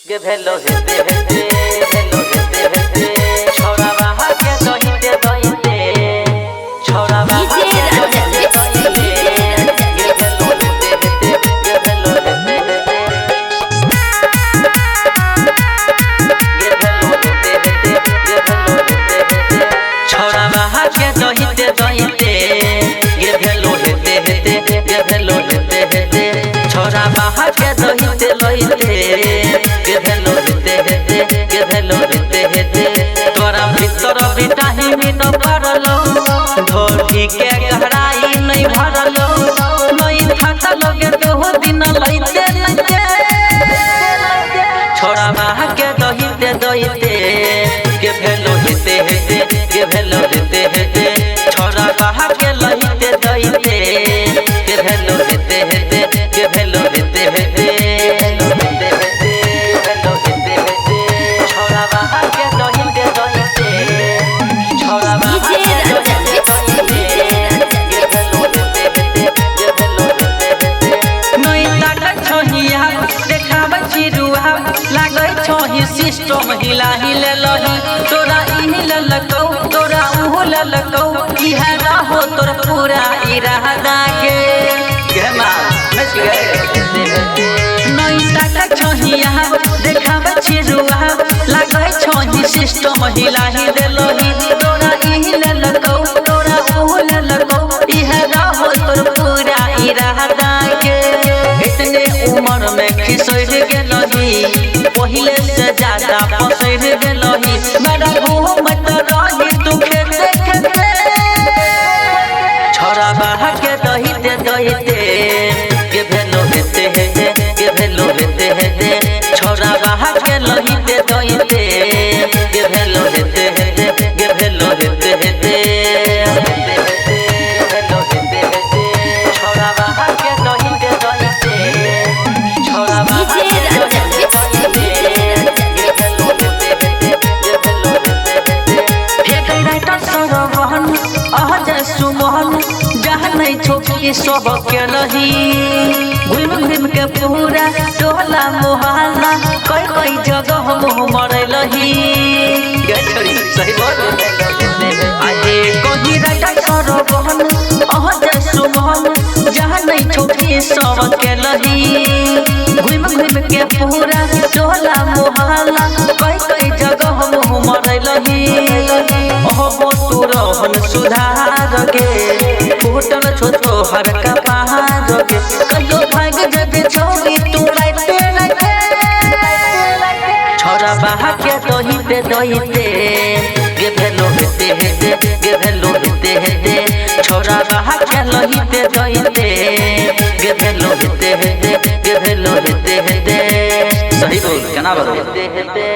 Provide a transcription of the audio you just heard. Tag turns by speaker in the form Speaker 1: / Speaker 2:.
Speaker 1: गे भेलो हेते हेते भेलो हेते हेते छोरा बाहा के दहिते दहिते छोरा बाहा के दहिते दहिते गे भेलो हेते हेते गे भेलो हेते हेते गे भेलो हेते हेते गे भेलो हेते हेते छोरा बाहा के दहिते दहिते गे भेलो हेते हेते गे भेलो हेते हेते छोरा बाहा के दहिते दहिते गे भेलो हेते हेते गे भेलो हेते हेते तोरा भीतर बिटाही मिन परलो ढोली के गहराई नहीं भरलो नहीं खाता लगे तो दिन लइते लइते छोरा बाहा के दहिते दहिते गे भेलो हेते हेते गे भेलो हेते हेते छोरा बाहा के लइते दहिते गे भेलो हेते हेते गे भेलो हेते हेते सिस्टम हिला हिले लही तोरा इहिले लकौ तोरा उहुले लकौ इहा रहो तोर पूरा इरादा के गेमा नच गए नई टाका छहिया देखाब छिरुआ लागै छहि सिस्टम हिला हिले लही तोरा इहिले लकौ तोरा उहुले लकौ इहा रहो तोर पूरा इरादा के इतने उम्र में खिसैर गेलही पहिले से ज्यादा पसैर गेलही मेरा घूमत रही तू खेते खेते छोरा बाहा के दहिते दहिते गे भेलो हेते हेते गे भेलो हेते हेते छोरा बाहा के लहिते दहिते गे भेलो हेते हेते गे भेलो हेते हेते भेलो हेते हेते छोरा बाहा के दहिते दहिते छोरा बाहा छोकी सब के रही घूम घूम के पूरा टोला मोहल्ला कई कई जगह मुँह मरलही सही बोल आए कहीं राइटा सरो बहन अह जसु मोहन जहाँ नहीं छोकी सब के रही घूम घूम के पूरा टोला मोहल्ला कई कई जगह मुँह मरलही अह तू रहन सुधार के होटल छोटो हर का पहाड़ के कहियो भाग जब छोड़ी तू लाइते लाइते छोरा बाहा के दहिते दहिते गे भेलो हेते हेते गे भेलो हेते हेते छोरा बाहा के लहिते दहिते गे भेलो हेते हेते गे भेलो हेते हेते सही बोल केना बोल हेते हेते